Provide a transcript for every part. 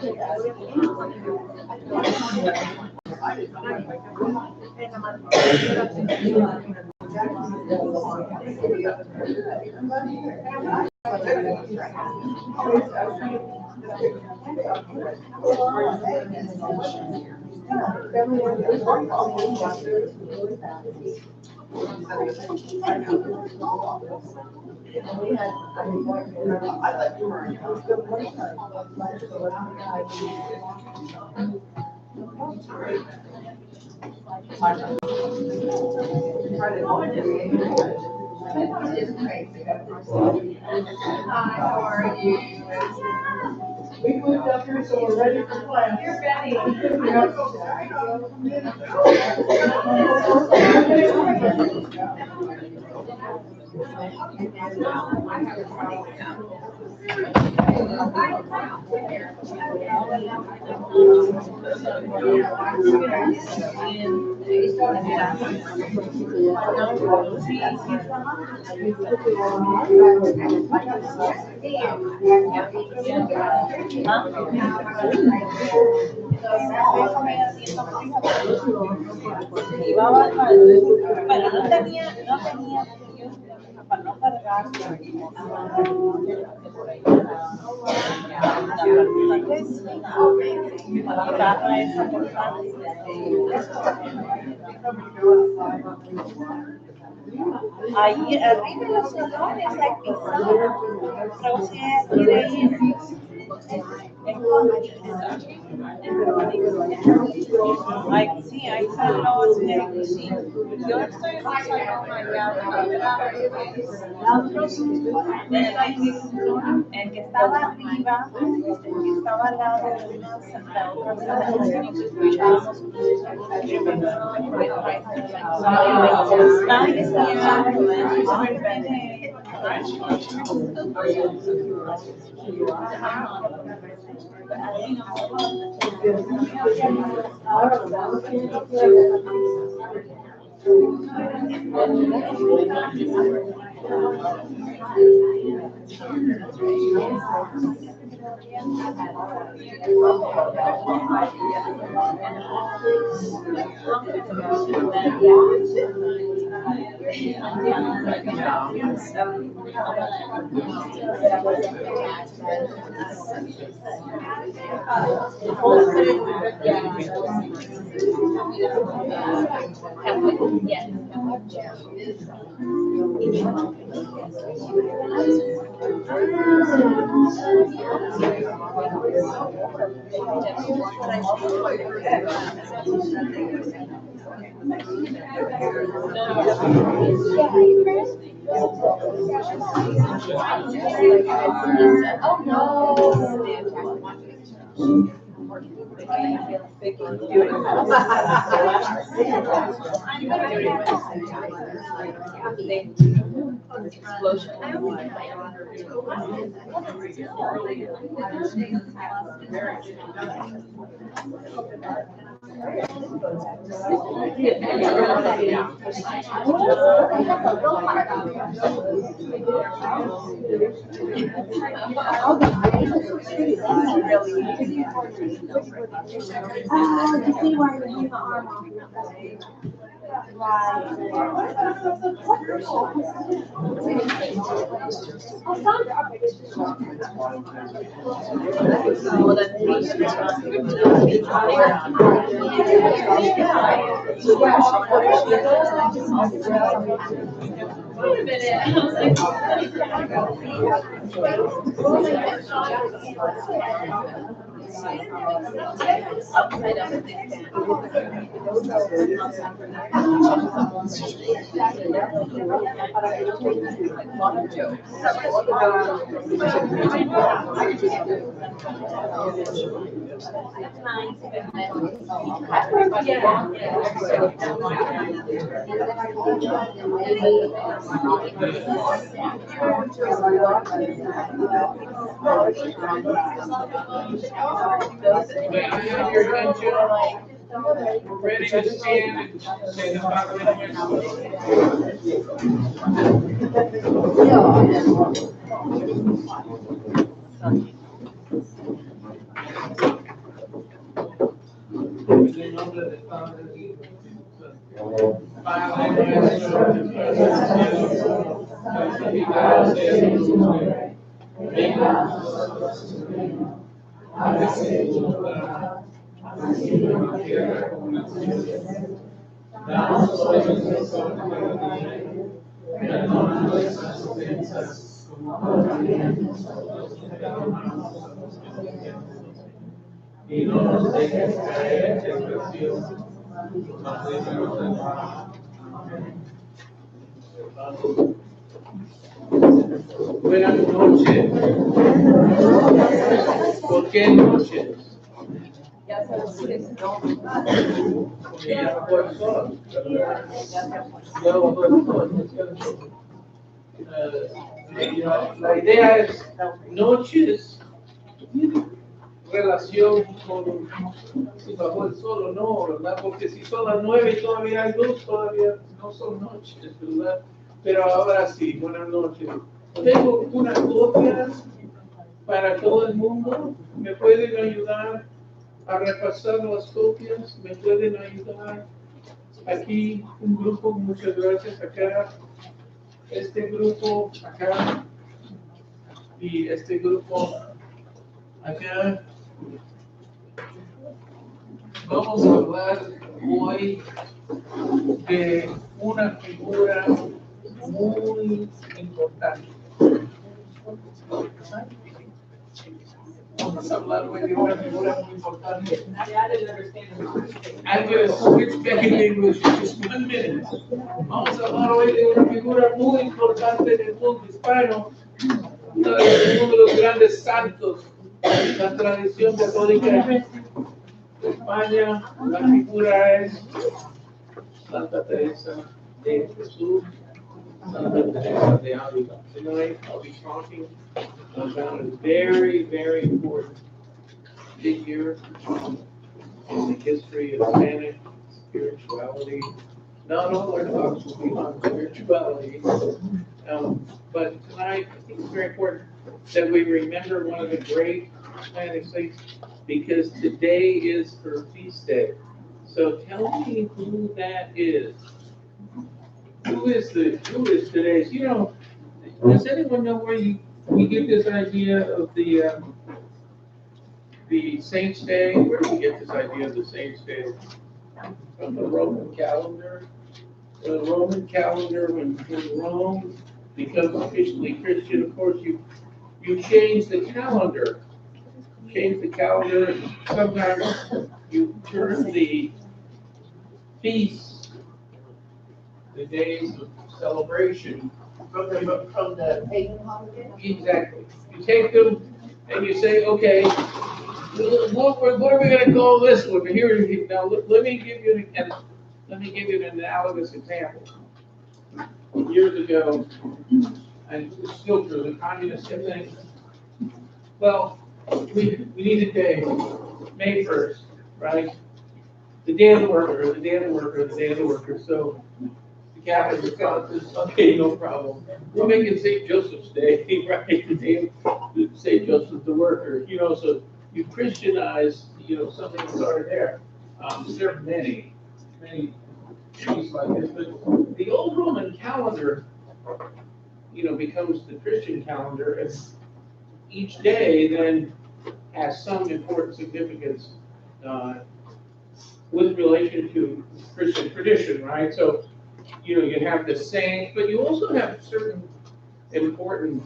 Hi, how are you? We moved up here, so we're ready for class. You're ready. Bueno, no tenía, para no cargar, ahí arriba en los salones hay pizarra, pero usted quiere ir. Sí, hay salón sí. Yo estoy en un salón allá el que estaba arriba, el que estaba al lado de la otra sala, y escuchábamos Wait a minute. I was like, we're ready to stand and say the Bible. nombre del Padre, del Hijo y del Espíritu Santo. Padre nuestro que estás en el cielo, santificado sea tu nombre. Venga a nosotros tu reino. Hágase tu voluntad, así en la tierra como en el cielo. Danos hoy nuestro pan de cada día. Perdona nuestras ofensas, como también nosotros perdonamos a los que nos ofenden. Y no nos dejes caer en tentación, mas líbranos del mal. Amén. Buenas noches. ¿Por qué noches? Ya se oscureció. Porque ya bajó el sol. Ya bajó el sol. La idea es noches, relación con si bajó el sol o no, ¿verdad? Porque si son las 9 y todavía hay luz, todavía no son noches, ¿verdad? Pero ahora sí, buenas noches. Tengo una copia para todo el mundo. ¿Me pueden ayudar a repasar las copias? ¿Me pueden ayudar? Aquí un grupo, muchas gracias acá. Este grupo acá. Y este grupo acá. Vamos a hablar hoy de una figura muy importante. Vamos a hablar hoy de una figura muy importante. I'm going to switch back in English in just 1 minute. Vamos a hablar hoy de una figura muy importante del mundo hispano, uno de los grandes santos de la tradición católica de España. La figura es Santa Teresa de Jesús, Santa Teresa de Ávila. Tonight I'll be talking about a very, very important figure in the history of Spanish spirituality. Not all Orthodox will be on spirituality, but tonight I think it's very important that we remember one of the great Spanish saints, because today is her feast day. So tell me who that is. Who is today's? You know, does anyone know where you get this idea of the Saints' Day? Where do we get this idea of the Saints' Day? From the Roman calendar. The Roman calendar, when Rome becomes officially Christian, of course you change the calendar. Change the calendar. Sometimes you turn the feasts, the days of celebration, from the pagan holiday. Exactly. You take them and you say, okay, what are we going to call this one? Here, now let me give you an analogous example. Years ago, and it's still true, the communists kept saying, well, we need a day, May 1st, right? The day of the worker, the day of the worker, the day of the worker. So the Catholic response is, okay, no problem. We'll make it St. Joseph's Day, right? The day of St. Joseph the worker. You know, so you Christianize, you know, something that started there. There are many things like this, but the old Roman calendar, you know, becomes the Christian calendar, and each day then has some important significance with relation to Christian tradition, right? So, you know, you have the saints, but you also have certain important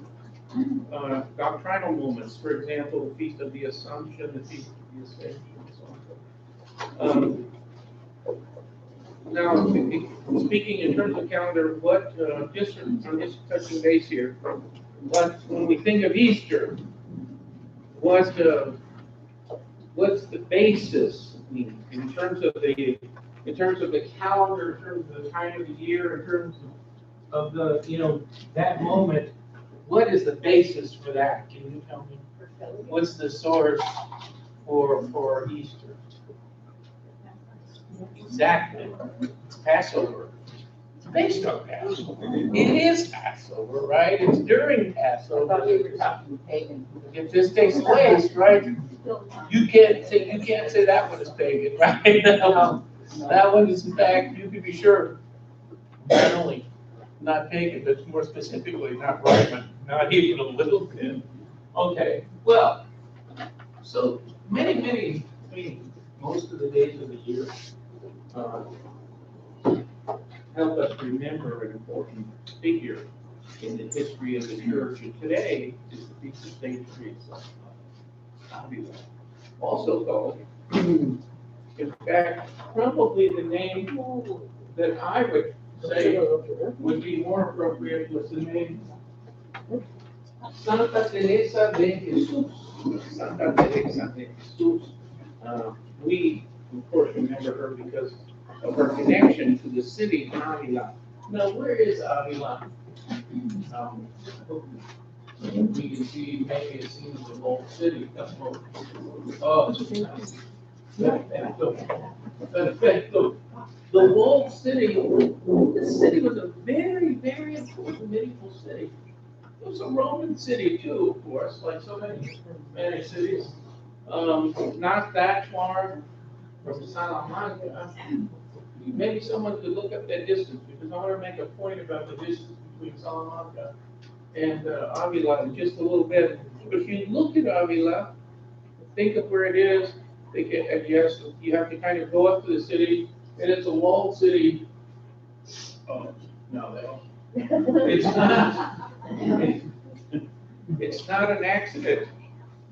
doctrinal moments. For example, the Feast of the Assumption, the Feast of the Ascension, and so on. Now, speaking in terms of calendar, what, I'm just touching base here, when we think of Easter, what's the basis in terms of the calendar, in terms of the time of the year, in terms of the, you know, that moment? What is the basis for that? Can you tell me? What's the source for Easter? Exactly. It's Passover. It's based on Passover. It is Passover, right? It's during Passover. If this takes place, right? You can't say that one is pagan, right? That one is, in fact, you can be sure, not only not pagan, but more specifically not Roman, not even a little bit. Okay, well, so many, I mean, most of the days of the year uh, help us remember an important figure in the history of the church. And today is the feast of Saint Teresa of Avila, also called, in fact, probably the name that I would say would be more appropriate was the name Santa Teresa de Jesus. Santa Teresa de Jesus. We, of course, remember her because of her connection to the city of Avila. Now, where is Avila? We can see maybe a scene of the old city. Oh, perfecto. The walled city, this city was a very, very important medieval city. It was a Roman city too, of course, like so many cities. Not that far from Salamanca. Maybe someone could look up that distance, because I want to make a point about the distance between Salamanca and Avila in just a little bit. If you look at Avila, think of where it is. Yes, you have to kind of go up to the city, and it's a walled city. Oh, no, it's not. It's not an accident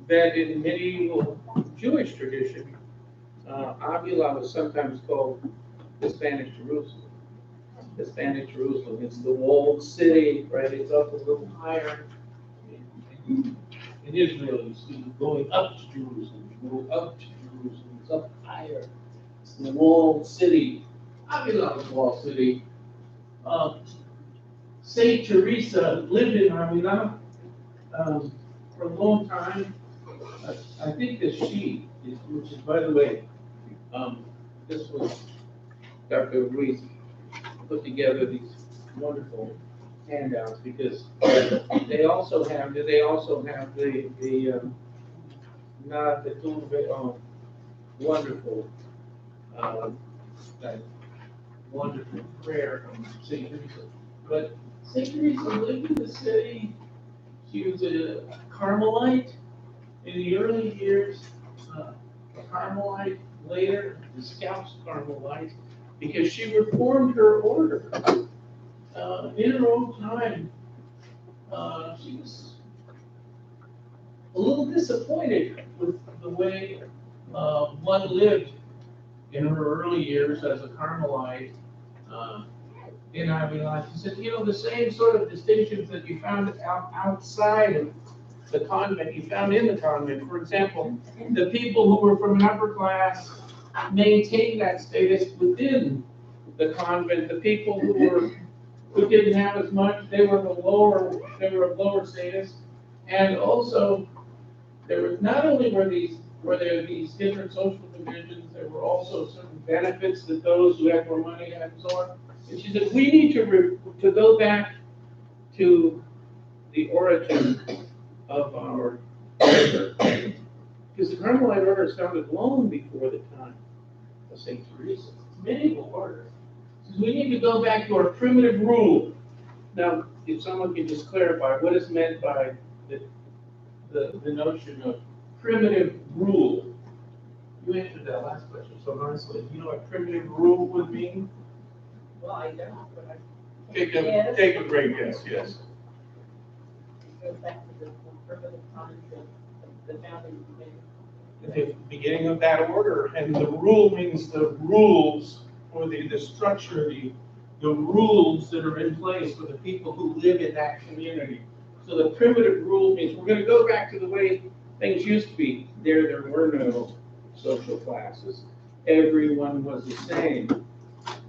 that in medieval Jewish tradition, Avila was sometimes called the Spanish Jerusalem. The Spanish Jerusalem. It's the walled city, right? It's up a little higher. In Israel, you see going up to Jerusalem. You go up to Jerusalem. It's up higher. It's the walled city. Avila was a walled city. Saint Teresa lived in Avila for a long time. I think that she, which is, by the way, this was Dr. Ruiz put together these wonderful handouts because they also have the not the wonderful that wonderful prayer from Saint Teresa. But Saint Teresa lived in the city. She was a Carmelite in the early years, a Carmelite, later the Scots Carmelite, because she reformed her order. In her own time, she was a little disappointed with the way one lived in her early years as a Carmelite in Avila. She said, the same sort of distinctions that you found outside of the convent, you found in the convent. For example, the people who were from an upper class maintained that status within the convent. The people who didn't have as much, they were of lower status. And also, there was not only were there these different social divisions, there were also certain benefits that those who had more money had and so on. And she said, we need to go back to the origin of our order. Because the Carmelite order started long before the time of Saint Teresa. It's medieval order. We need to go back to our primitive rule. Now, if someone can just clarify what is meant by the notion of primitive rule. You answered that last question so nicely. Do you know what primitive rule would mean? Well, I don't, but I. Take a great guess, yes. It goes back to the primitive times of the founding beginning. At the beginning of that order, and the rule means the rules or the structure, the rules that are in place for the people who live in that community. So the primitive rule means we're going to go back to the way things used to be. There were no social classes. Everyone was the same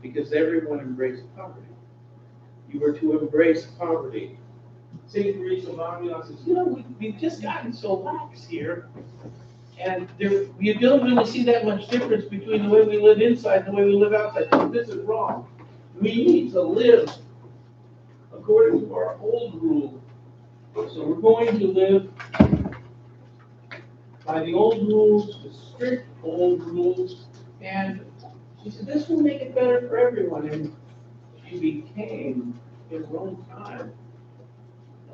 because everyone embraced poverty. You were to embrace poverty. Saint Teresa of Avila says, we've just gotten so lax here, and you don't really see that much difference between the way we live inside and the way we live outside. This is wrong. We need to live according to our old rule. So we're going to live by the old rules, the strict old rules. And she said, this will make it better for everyone. And she became, in her own time,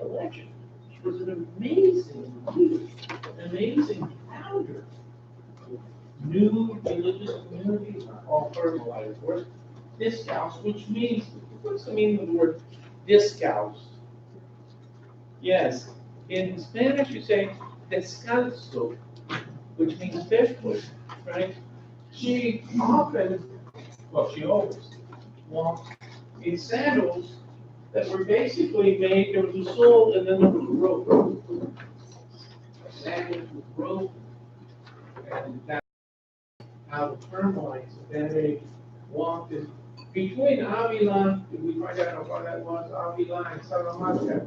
a legend. She was an amazing leader, an amazing founder. New religious communities are all fertilized. Where's discalced, which means, what's the meaning of the word discalced? Yes, in Spanish you say descalzo, which means barefoot, right? She often, well, she always walked in sandals that were basically made, there was a sole and then there was a rope. Sandals with rope, and that's how the Carmelites of that age walked in. Between Avila, did we find out how far that was, Avila and Salamanca?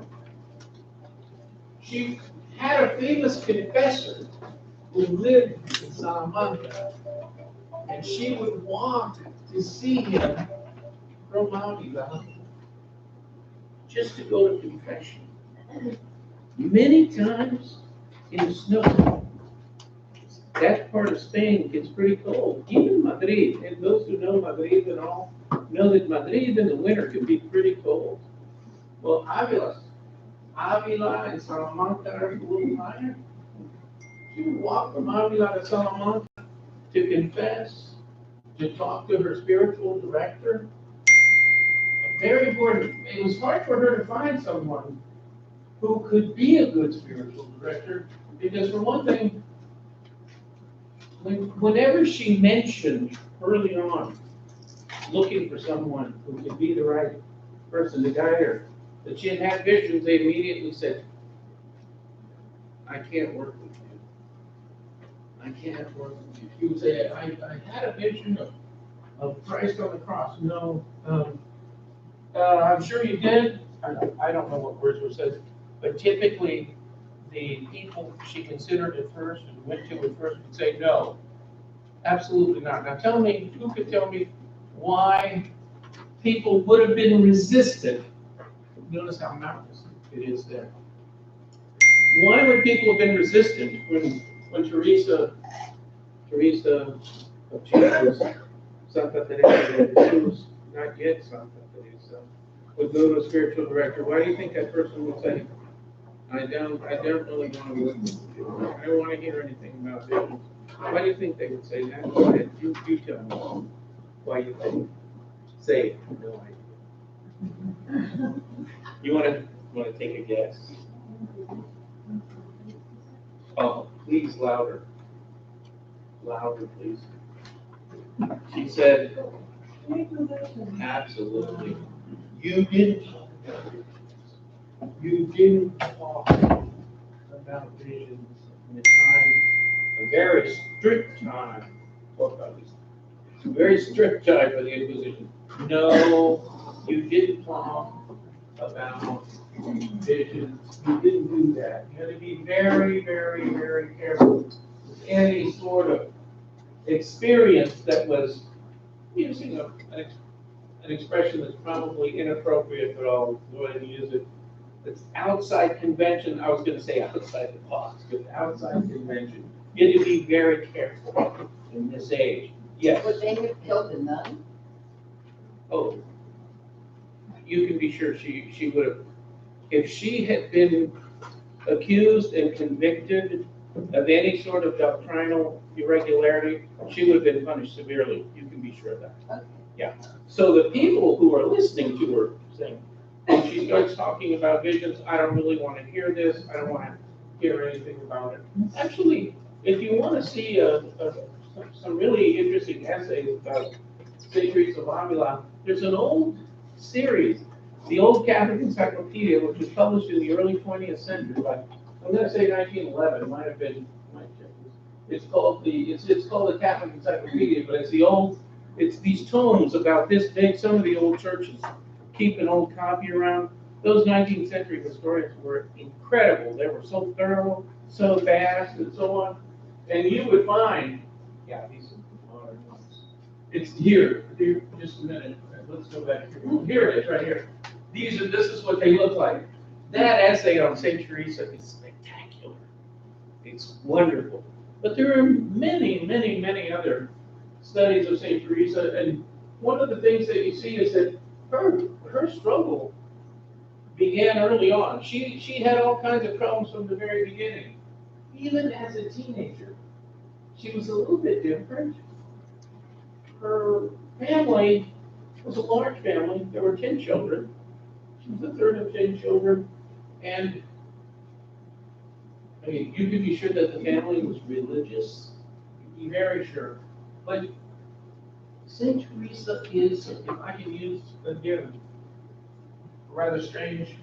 She had a famous confessor who lived in Salamanca, and she would walk to see him from Avila just to go to confession. Many times in the snow. That part of Spain gets pretty cold. Even Madrid, and those who know Madrid and all, know that Madrid in the winter can be pretty cold. Well, Avila and Salamanca are a little higher. She would walk from Avila to Salamanca to confess, to talk to her spiritual director. Very important. It was hard for her to find someone who could be a good spiritual director, because for one thing, whenever she mentioned early on looking for someone who could be the right person to guide her, that she had had visions, they immediately said, I can't work with you. I can't work with you. She would say, I had a vision of Christ on the cross. No, I'm sure you did. I don't know what words were said, but typically the people she considered at first and went to at first would say, no, absolutely not. Now tell me, who could tell me why people would have been resistant? Notice how mountainous it is there. Why would people have been resistant when Teresa of Jesus, Santa Teresa, she was not yet Santa Teresa, would go to a spiritual director? Why do you think that person would say, I don't really want to work with you. I don't want to hear anything about visions. Why do you think they would say that? Go ahead, you tell me why you think. Say it. No idea. You want to take a guess? Oh, please, louder. Louder, please. She said, absolutely. You didn't talk about visions. You didn't talk about visions in a time, a very strict time. It's a very strict time for the Inquisition. No, you didn't talk about visions. You didn't do that. You had to be very, very, very careful with any sort of experience that was using an expression that's probably inappropriate, but I'll go ahead and use it. It's outside convention. I was going to say outside the box, but outside convention. You have to be very careful in this age. Yes. Would they have killed a nun? Oh, you can be sure she would have. If she had been accused and convicted of any sort of doctrinal irregularity, she would have been punished severely. You can be sure of that. Okay. Yeah. So the people who are listening to her saying, when she starts talking about visions, I don't really want to hear this. I don't want to hear anything about it. Actually, if you want to see some really interesting essays about St. Teresa of Avila, there's an old series, the Old Catholic Encyclopedia, which was published in the early 20th century by, I'm going to say 1911, it might have been, it's called the Catholic Encyclopedia, but it's these tomes about this big. Some of the old churches keep an old copy around. Those 19th century historians were incredible. They were so thorough, so vast, and so on. And you would find, yeah, these are modern ones. It's here, just a minute. Let's go back here. Here it is, right here. This is what they look like. That essay on St. Teresa is spectacular. It's wonderful. But there are many, many, many other studies of Saint Teresa, and one of the things that you see is that her struggle began early on. She had all kinds of problems from the very beginning. Even as a teenager, she was a little bit different. Her family was a large family. There were 10 children. She was the third of 10 children. And I mean, you could be sure that the family was religious. You'd be very sure. But Saint Teresa is, if I can use again, a rather strange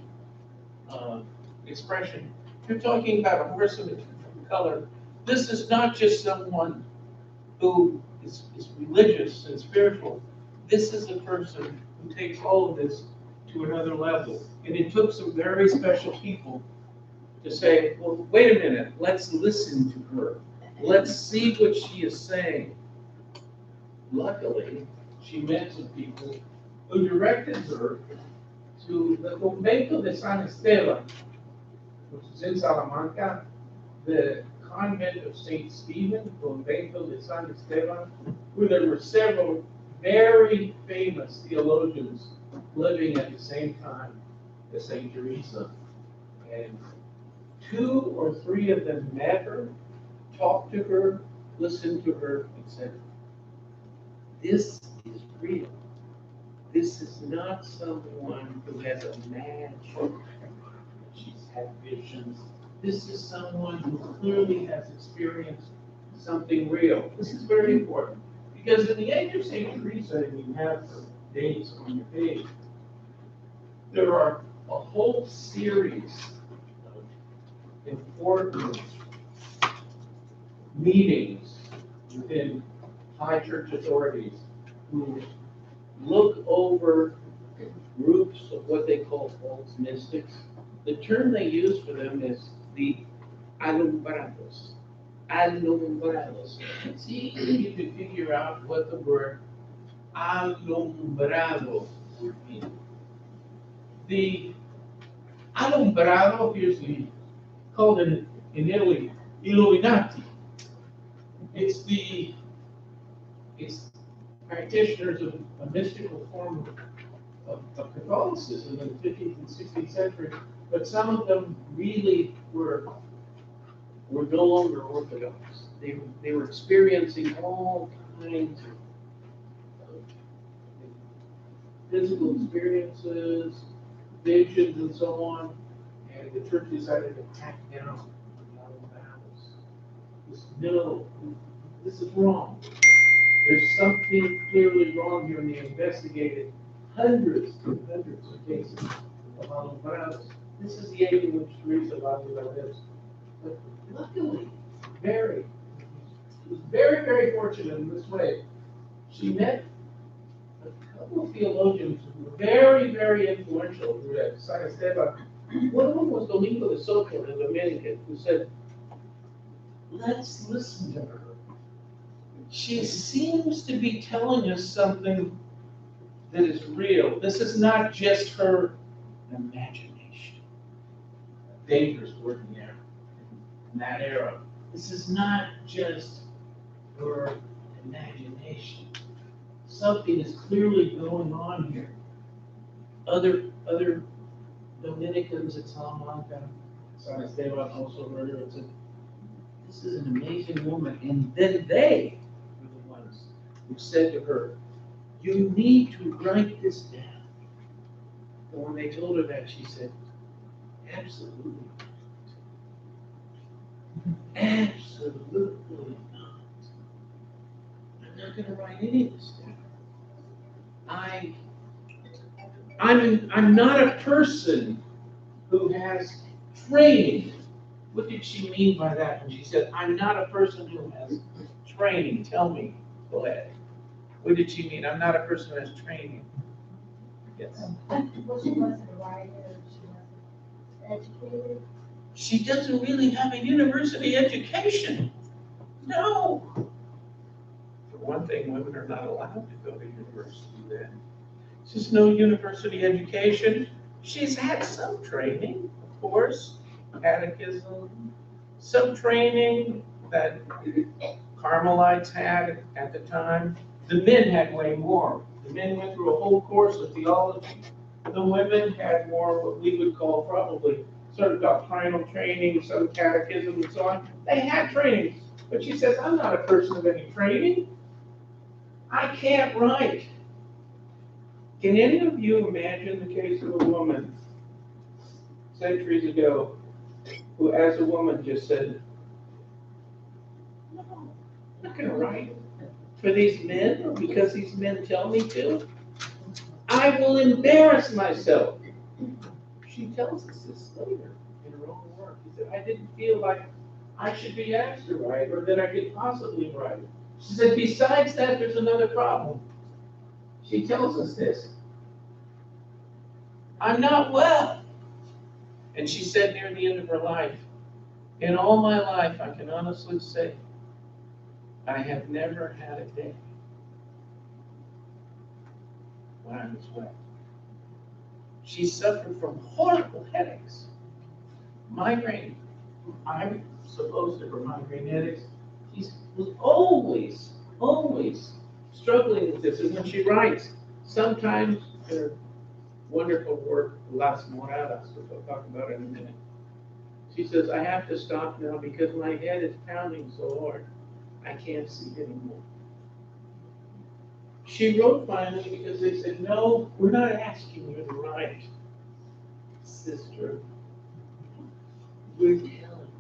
expression. You're talking about a person of color. This is not just someone who is religious and spiritual. This is a person who takes all of this to another level. And it took some very special people to say, well, wait a minute, let's listen to her. Let's see what she is saying. Luckily, she met some people who directed her to the Convento de San Esteban, which is in Salamanca, the convent of St. Stephen, Convento de San Esteban, where there were several very famous theologians living at the same time as St. Teresa. And 2 or 3 of them met her, talked to her, listened to her, and said, this is real. This is not someone who has imagined she's had visions. This is someone who clearly has experienced something real. This is very important because in the age of St. Teresa, and you have her dates on your page, there are a whole series of important meetings within high church authorities who look over groups of what they call false mystics. The term they use for them is the alumbrados. Alumbrados. See if you can figure out what the word alumbrado would mean. The alumbrado, usually called in Italy, Illuminati. It's practitioners of a mystical form of Catholicism in the 15th and 16th century, but some of them really were no longer Orthodox. They were experiencing all kinds of physical experiences, visions, and so on, and the church decided to crack down on the battles. No, this is wrong. There's something clearly wrong here, and they investigated hundreds and hundreds of cases of alumbrados. This is the age in which Teresa of Avila lives. But luckily, she was very, very fortunate in this way. She met a couple of theologians who were very, very influential at San Esteban. One of them was Domingo de Soto, the Dominican, who said, let's listen to her. She seems to be telling us something that is real. This is not just her imagination. Dangerous word in that era. This is not just her imagination. Something is clearly going on here. Other Dominicans at Salamanca, San Esteban also heard her and said, this is an amazing woman. And then they were the ones who said to her, you need to write this down. And when they told her that, she said, absolutely not. Absolutely not. I'm not going to write any of this down. I'm not a person who has training. What did she mean by that when she said, I'm not a person who has training? Tell me. Go ahead. What did she mean? I'm not a person who has training. Yes. Well, she wasn't a writer, she wasn't educated. She doesn't really have a university education. No. For one thing, women are not allowed to go to university then. She's no university education. She's had some training, of course, catechism, some training, that Carmelites had at the time. The men had way more. The men went through a whole course of theology. The women had more what we would call probably sort of doctrinal training, some catechism and so on. They had training, but she says, I'm not a person of any training. I can't write. Can any of you imagine the case of a woman centuries ago who, as a woman, just said, no, I'm not going to write for these men or because these men tell me to. I will embarrass myself. She tells us this later in her own work. She said, I didn't feel like I should be asked to write or that I could possibly write. She said, besides that, there's another problem. She tells us this. I'm not well. And she said near the end of her life, in all my life, I can honestly say, I have never had a day when I was well. She suffered from horrible headaches, migraine. I'm supposed to for migraine headaches. She was always struggling with this. And when she writes, sometimes her wonderful work, Las Moradas, which I'll talk about in a minute, she says, I have to stop now because my head is pounding so hard, I can't see anymore. She wrote finally because they said, no, we're not asking you to write, sister. We're telling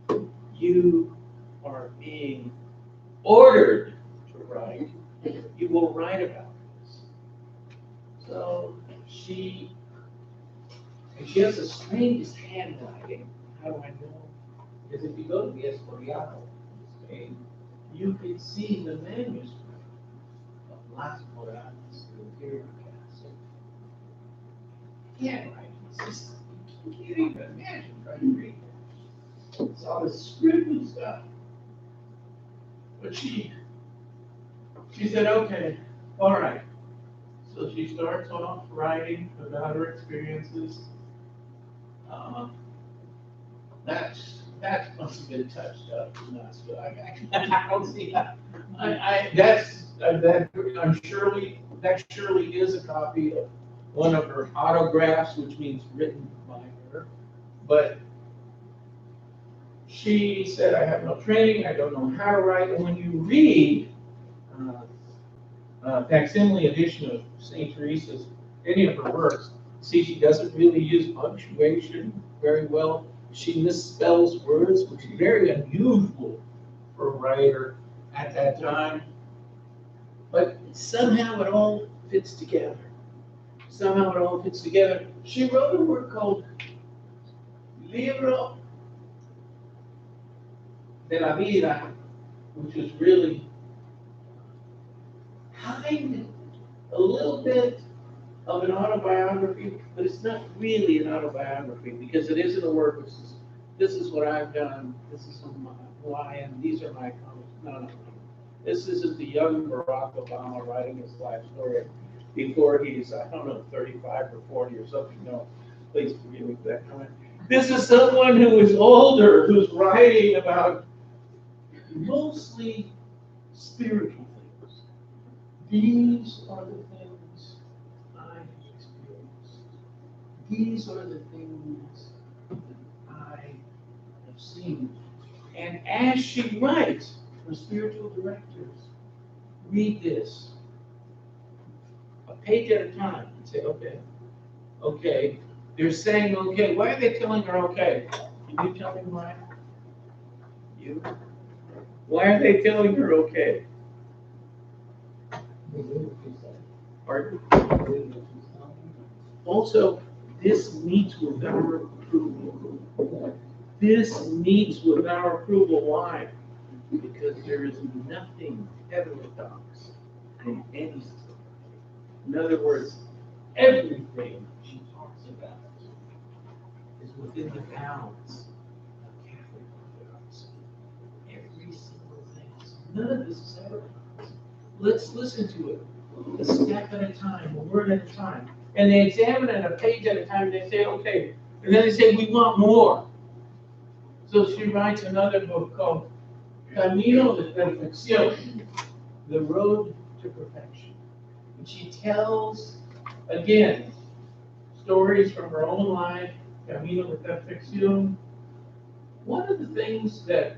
you, you are being ordered to write. You will write about this. So she has the strangest handwriting. How do I know? Because if you go to the Escorial in Spain, you can see the manuscript of Las Moradas, the Imperial Castle. Handwriting, it's just, you can't even imagine trying to read that. It's all the scribbled stuff. But she said, okay, all right. So she starts off writing about her experiences. That must have been touched up. I don't see that. That surely is a copy of one of her autographs, which means written by her. But she said, I have no training, I don't know how to write. And when you read facsimile edition of St. Teresa's, any of her works, see she doesn't really use punctuation very well. She misspells words, which is very unusual for a writer at that time. But somehow it all fits together. She wrote a work called Libro de la Vida, which is really kind of a little bit of an autobiography, but it's not really an autobiography because it isn't a work. This is what I've done. This is who I am. These are my comments. No. This isn't the young Barack Obama writing his life story before he's, 35 or 40 or something. No, please forgive me for that comment. This is someone who is older, who's writing about mostly spiritual things. These are the things I experienced. These are the things I have seen. And as she writes, her spiritual directors read this a page at a time and say, okay. They're saying, okay. Why are they telling her, okay? Can you tell me why? You? Why are they telling her, okay? Pardon? Also, this meets with our approval. Why? Because there is nothing heterodox in any story. In other words, everything she talks about is within the bounds of Catholic orthodoxy. Every single thing. So none of this is heterodox. Let's listen to it. A step at a time, a word at a time. And they examine it a page at a time, and they say, okay. And then they say, we want more. So she writes another book called Camino de Perfección, The Road to Perfection. And she tells, again, stories from her own life, Camino de Perfección. One of the things that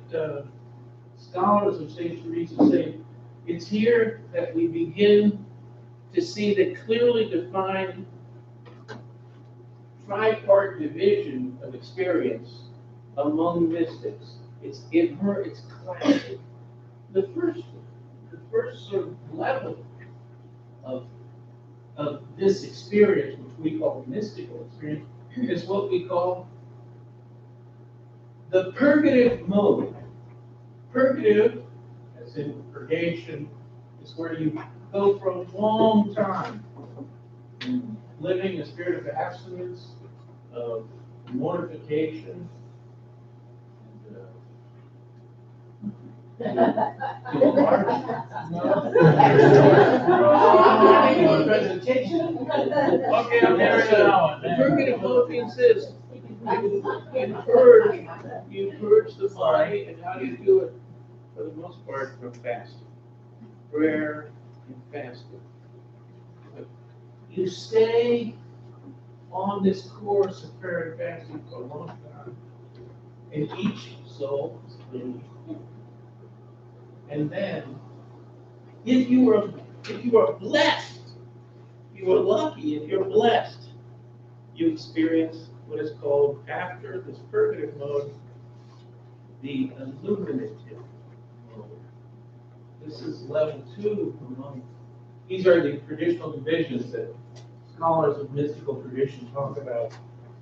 scholars of St. Teresa say, it's here that we begin to see the clearly defined tripart division of experience among mystics. It's in her, it's classic. The first sort of level of this experience, which we call mystical experience, is what we call the purgative mode. Purgative, as in purgation, is where you go for a long time living a spirit of abstinence, of mortification, and presentation. Okay, I'm hearing it now. The purgative mode means this. You purge the body, and how do you do it? For the most part, from fasting. Prayer and fasting. But you stay on this course of prayer and fasting for a long time, and each soul is clean. And then, if you are blessed, you are lucky, if you're blessed, you experience what is called, after this purgative mode, the illuminative mode. This is level 2 among, these are the traditional divisions that scholars of mystical tradition talk about.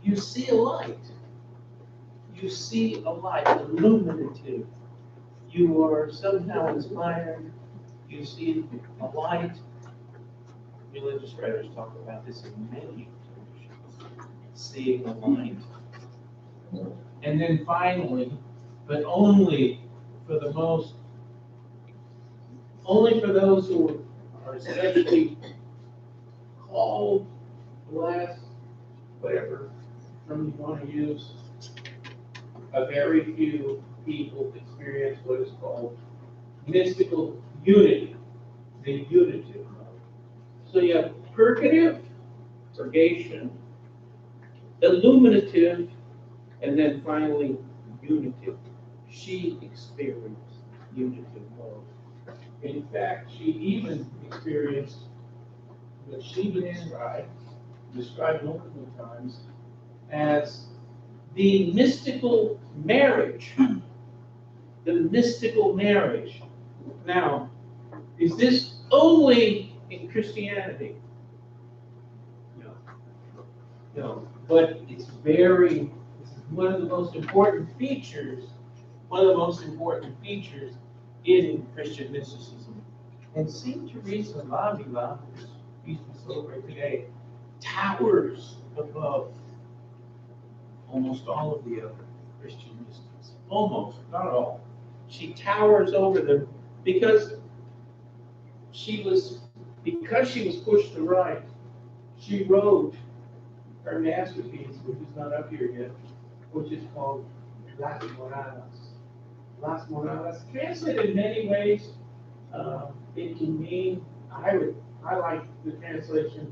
You see a light. You see a light, illuminative. You are somehow inspired. You see a light. Religious writers talk about this in many traditions. Seeing a light. And then finally, but only for those who are especially called, blessed, whatever term you want to use, a very few people experience what is called mystical unity, the unitive mode. So you have purgative, purgation, illuminative, and then finally unitive. She experienced unitive mode. In fact, she even experienced what she described multiple times as the mystical marriage. The mystical marriage. Now, is this only in Christianity? No. No. But it's one of the most important features, in Christian mysticism. And St. Teresa of Avila, whose feast we celebrate today, towers above almost all of the other Christian mystics. Almost, not all. She towers over them because she was pushed to right. She wrote her masterpiece, which is not up here yet, which is called Las Moradas. Las Moradas, translated in many ways, it can mean, I like the translation,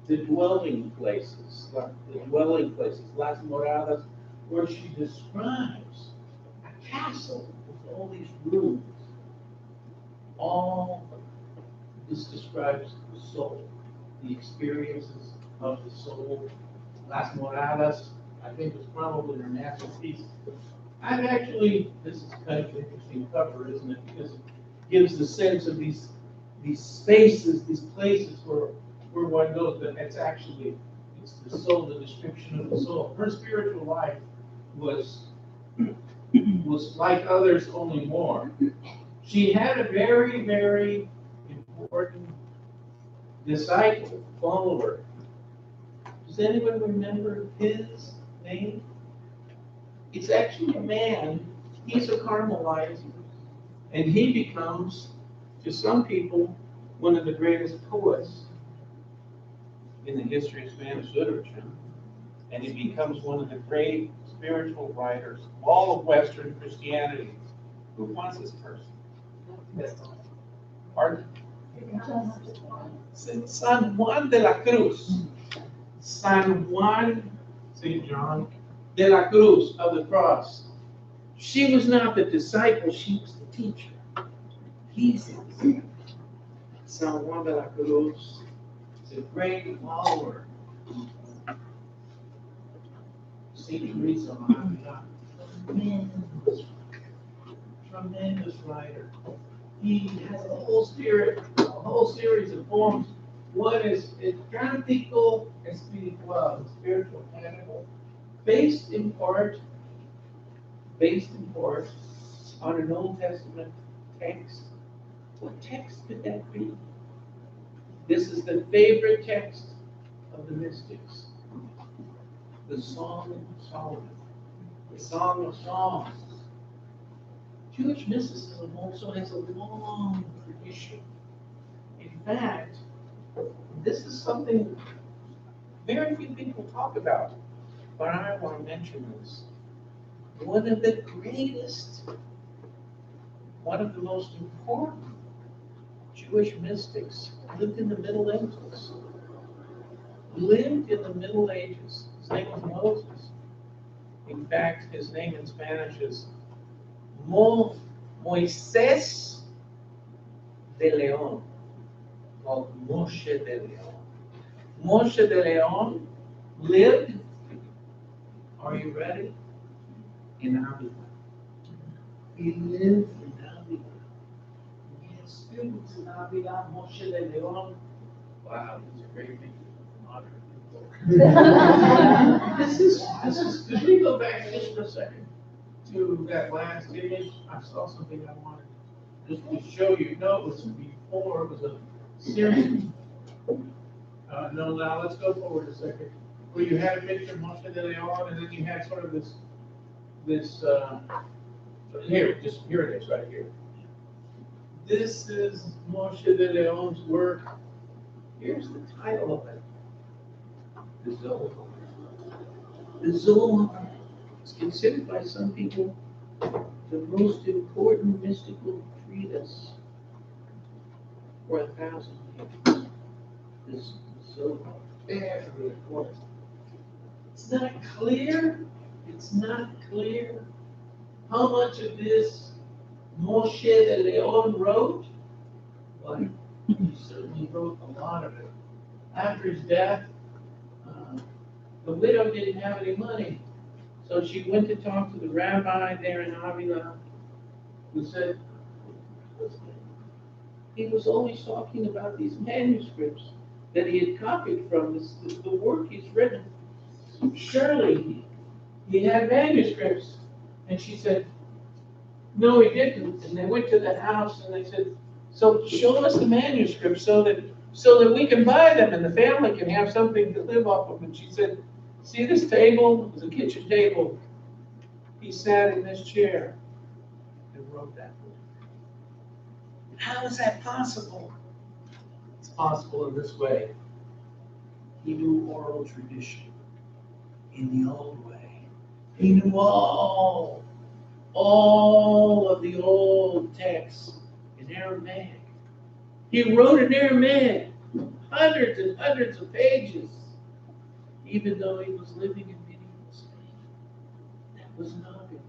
the dwelling places, Las Moradas, where she describes a castle with all these rooms. All this describes the soul, the experiences of the soul. Las Moradas, I think, was probably her masterpiece. This is kind of an interesting cover, isn't it? Because it gives the sense of these spaces, these places where one goes, but it's the soul, the description of the soul. Her spiritual life was like others, only more. She had a very, very important disciple, follower. Does anyone remember his name? It's actually a man. He's a Carmelite, and he becomes, to some people, one of the greatest poets in the history of Spanish literature, and he becomes one of the great spiritual writers of all of Western Christianity. Who was this person? Pardon? San Juan de la Cruz. San Juan St. John. de la Cruz of the cross. She was not the disciple, she was the teacher. Jesus. San Juan de la Cruz is a great follower. St. Teresa of Avila, tremendous writer. He has a whole series of poems. One is Cántico Espiritual, spiritual canticle, based in part on an Old Testament text. What text could that be? This is the favorite text of the mystics. The Song of Solomon, the Song of Songs. Jewish mysticism also has a long tradition. In fact, this is something very few people talk about, but I want to mention this. One of the most important Jewish mystics lived in the Middle Ages. His name was Moses. In fact, his name in Spanish is Moisés de León, called Moshe de León. Moshe de León lived, are you ready? In Avila. He lived in Avila. We had students in Avila, Moshe de León. Wow, he's a great big modern. This is, could we go back just for a second to that last image? I saw something I wanted just to show you. No, it was before, it was a series. No, now let's go forward a second. Where you had a picture of Moshe de Leon, and then you had sort of this, here it is, right here. This is Moshe de Leon's work. Here's the title of it. The Zohar. The Zohar is considered by some people the most important mystical treatise for 1,000 years. This Zohar, very important. It's not clear how much of this Moshe de Leon wrote, but he certainly wrote a lot of it. After his death, the widow didn't have any money, so she went to talk to the rabbi there in Avila, who said, he was always talking about these manuscripts that he had copied from, the work he's written. Surely he had manuscripts. And she said, no, he didn't. And they went to the house and they said, so show us the manuscripts so that we can buy them and the family can have something to live off of. And she said, see this table? It was a kitchen table. He sat in this chair and wrote that book. How is that possible? It's possible in this way. He knew oral tradition in the old way. He knew all of the old texts in Aramaic. He wrote in Aramaic, hundreds and hundreds of pages, even though he was living in medieval Spain. That was not good.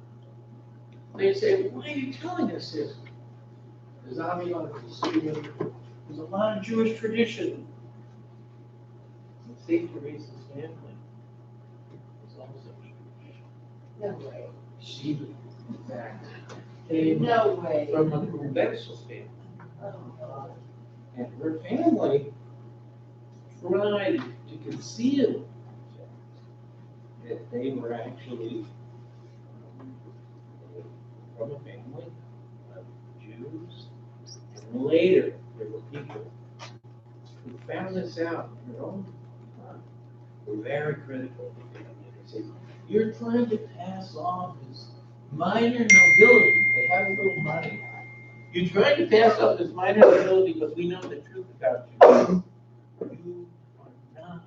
They say, why are you telling us this? Because Avila there's a lot of Jewish tradition. St. Teresa's family was also Jewish. No way. She, in fact, came No way. from a conventional family. And her family tried to conceal that they were actually from a family of Jews. And later, there were people who found this out in their own time, were very critical of the family. They said, you're trying to pass off this minor nobility. They have a little money. You're trying to pass off this minor nobility, but we know the truth about you. You are not.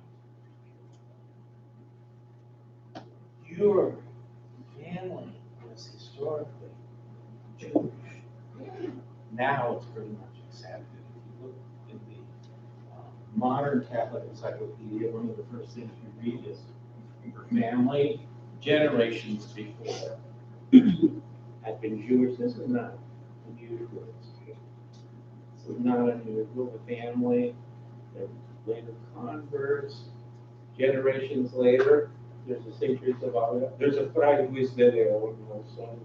You're historically Jewish. Now it's pretty much accepted. If you look in the modern Catholic encyclopedia, one of the first things you read is your family generations before had been Jewish. This is not unusual. This is not unusual. The family, they're later converts, generations later. There's a St. Teresa of Avila. There's a Fray Luis de León, also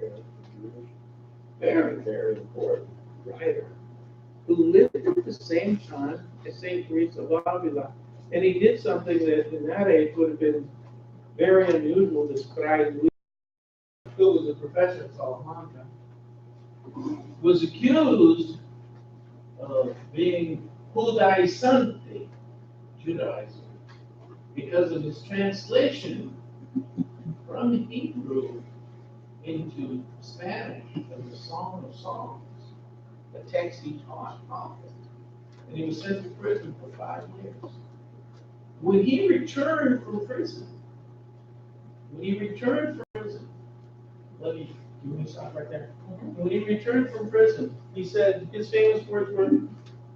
Jewish, very, very important writer, who lived at the same time as St. Teresa of Avila. And he did something that in that age would have been very unusual. This Fray Luis, who was a professor at Salamanca, was accused of being Judaizante, Judaizing, because of his translation from Hebrew into Spanish of the Song of Songs, the text he taught often. And he was sent to prison for 5 years. When he returned from prison, let me stop right there. When he returned from prison, he said, his famous words were,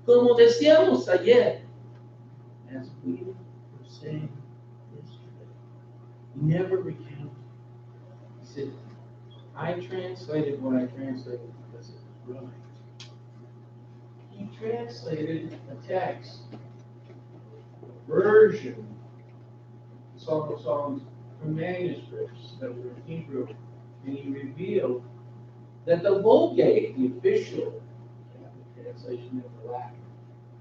como decíamos ayer, as we were saying yesterday. He never recounted. He said, I translated what I translated because it was right. He translated a text, a version, Song of Songs, from manuscripts that were in Hebrew, and he revealed that the Vulgate, the official Catholic translation of the Latin,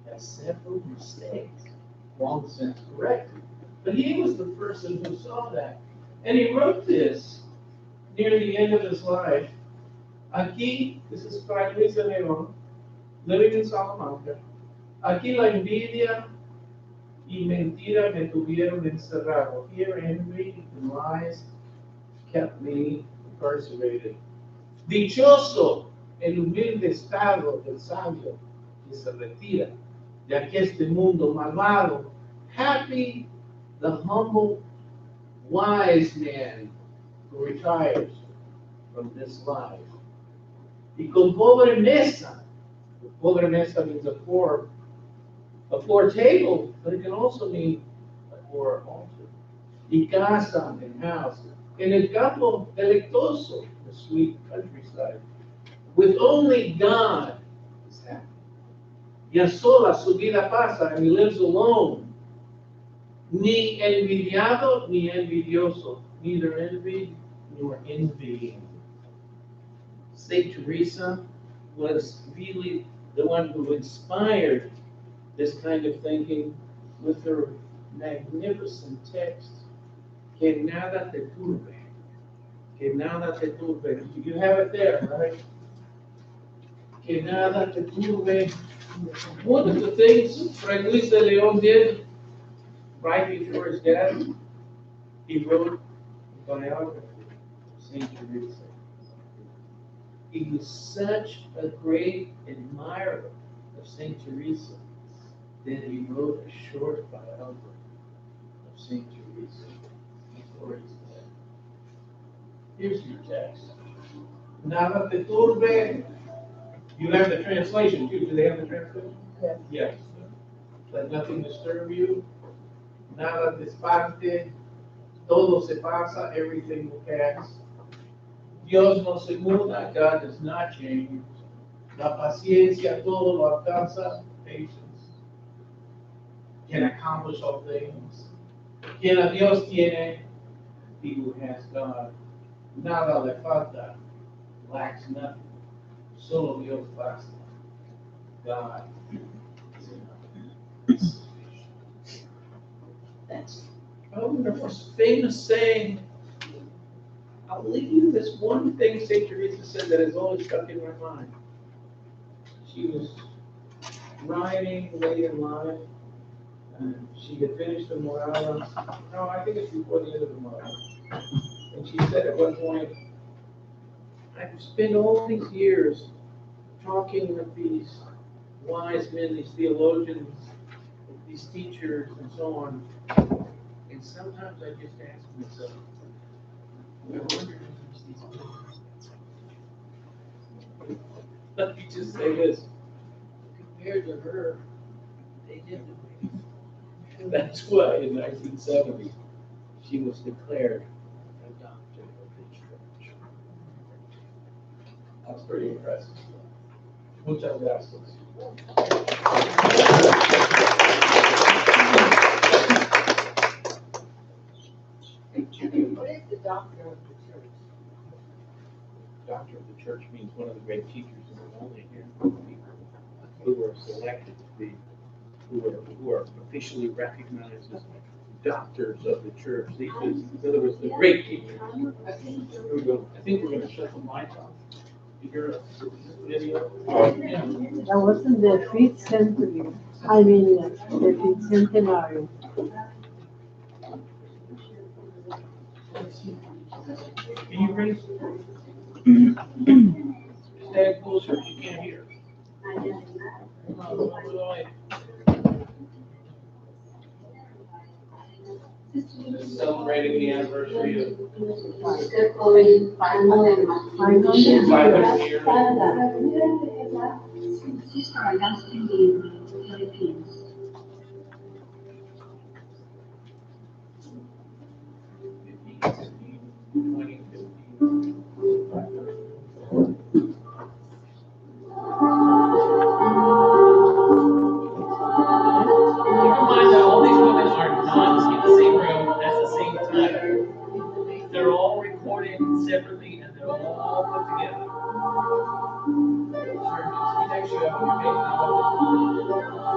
has several mistakes, long since corrected. But he was the person who saw that. And he wrote this near the end of his life. Aquí, this is Fray Luis de León, living in Salamanca. Aquí la envidia y mentira me tuvieron encerrado. Here envy and lies kept me incarcerated. Dichoso el humilde estado del sabio que se retira de aqueste mundo malvado. Happy the humble wise man who retires from this life. Y con pobre mesa, pobre mesa means a poor table, but it can also mean a poor altar. Y casa and house. En el campo delectoso, the sweet countryside, with only God is happy. Y a sola su vida pasa, and he lives alone. Ni envidiado ni envidioso, neither envy nor envying. Saint Teresa was really the one who inspired this kind of thinking with her magnificent text, Que nada te turbe. Que nada te turbe. You have it there, right? Que nada te turbe. One of the things Fray Luis de León did right before his death, he wrote a biography of Saint Teresa. He was such a great admirer of Saint Teresa that he wrote a short biography of Saint Teresa before his death. Here's your text. Nada te turbe. You have the translation too. Do they have the translation? Yes. Yes. Let nothing disturb you. Nada te espante. Todo se pasa. Everything will pass. Dios no se muda. God does not change. La paciencia todo lo alcanza. Patience can accomplish all things. Quien a Dios tiene, he who has God. Nada le falta. Lacks nothing. Solo Dios basta. God is enough. That's probably the most famous saying. I'll leave you this one thing St. Teresa said that has always stuck in my mind. She was writing late in life, and she had finished the Morala. No, I think it's before the end of the Morala. And she said at one point, I've spent all these years talking with these wise men, these theologians, these teachers, and so on. And sometimes I just ask myself, I wonder if these people Let me just say this, compared to her, they did the great. That's why in 1970, she was declared a doctor of the church. I was pretty impressed. Muchas gracias. What is the doctor of the church? Doctor of the church means one of the great teachers in the only here, who were selected to be, who are officially recognized as doctors of the church. These are, in other words, the great teachers. Here we go. I think we're gonna shut the lights off. You hear a video? Yeah. That wasn't the fifth century. I mean, the fifth centenary. Can you raise? Stand closer, you can't hear. Celebrating the anniversary of 500 years. Keep in mind that all these women are not in the same room at the same time. They're all recorded separately and they're all put together. Sure, just next you have on your page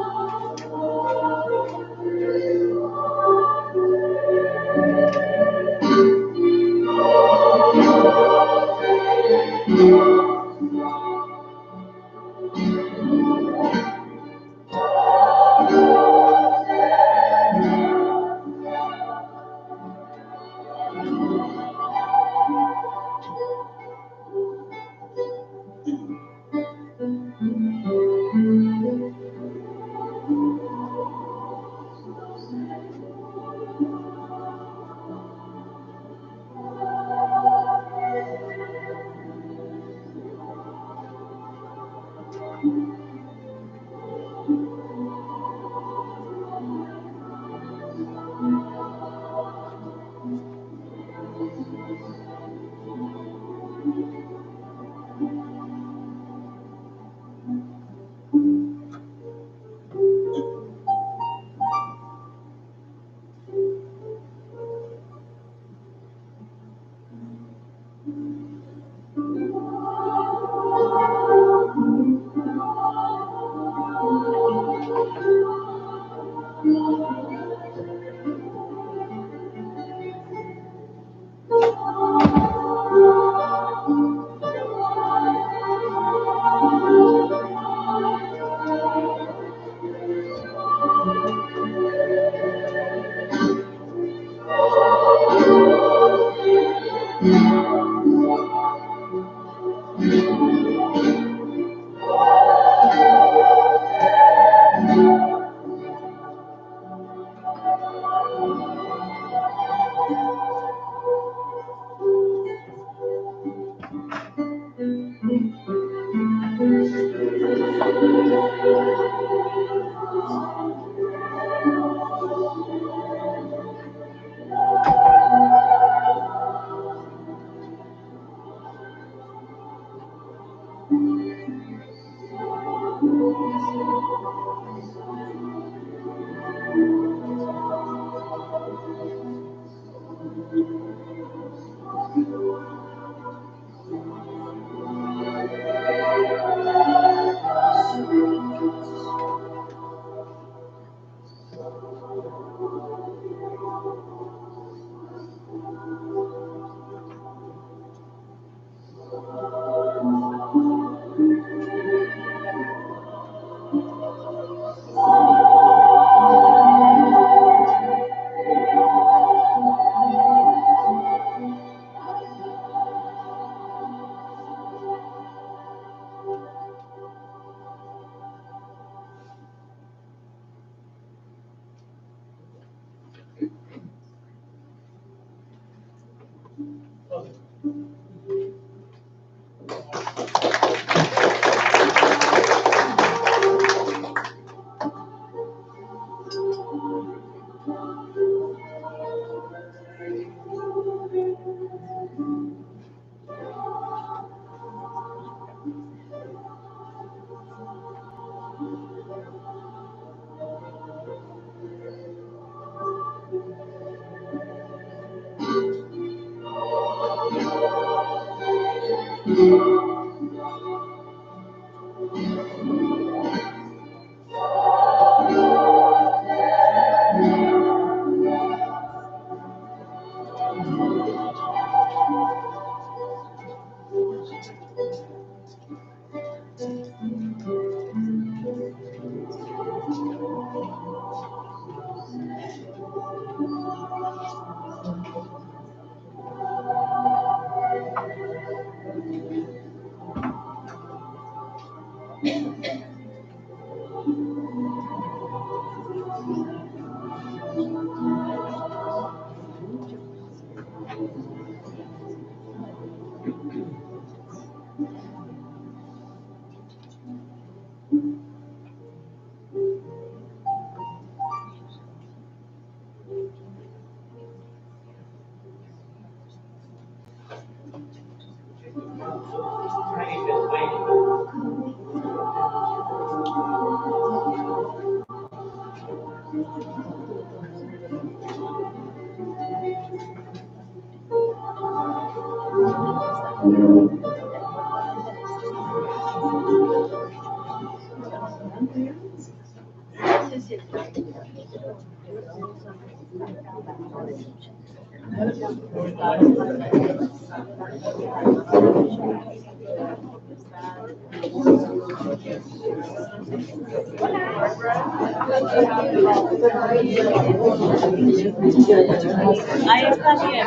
Ahí está bien.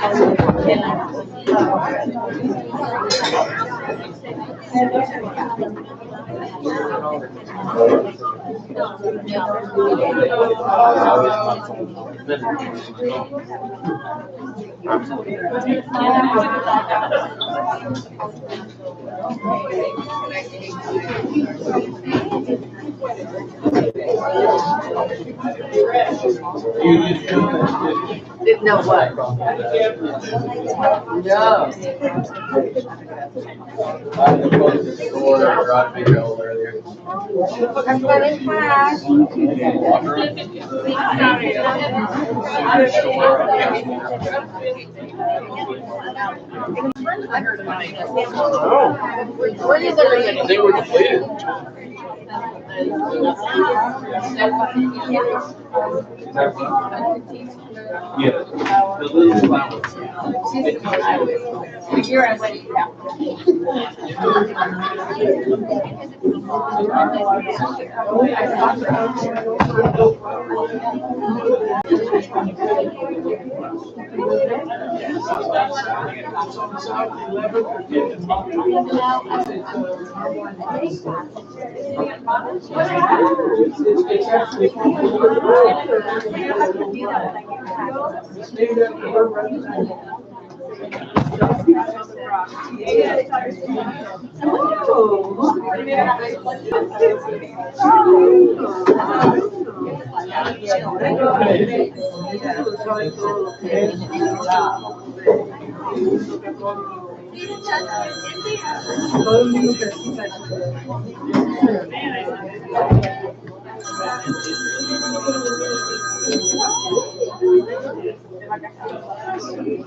Didn't know what. No. What is everything? I think we're completed. Yes. The little flowers. You're on what?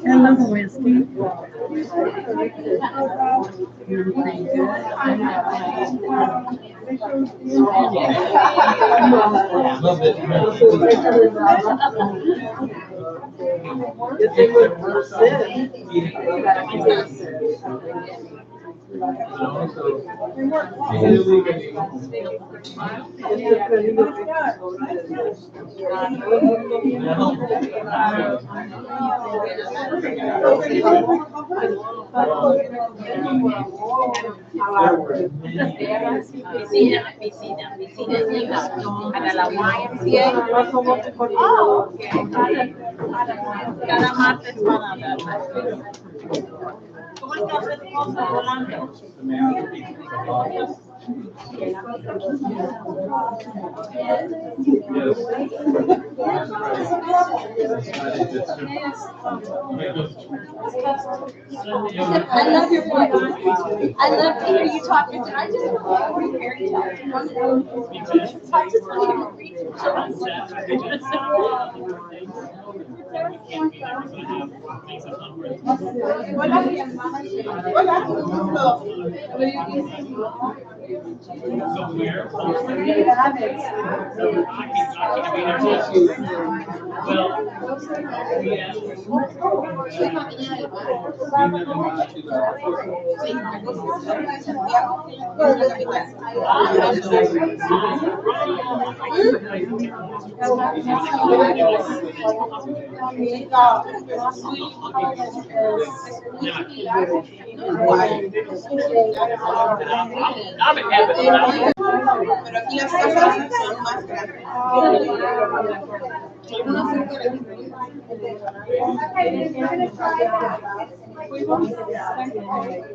Hello, whiskey. Piscina, para la YMCA. Oh, okay. Cada martes van a dar. ¿Cómo está su esposa, Rolando? I love your voice. I love to hear you talk. I just want to hear you talk. I just want to read Pero aquí las casas son más grandes.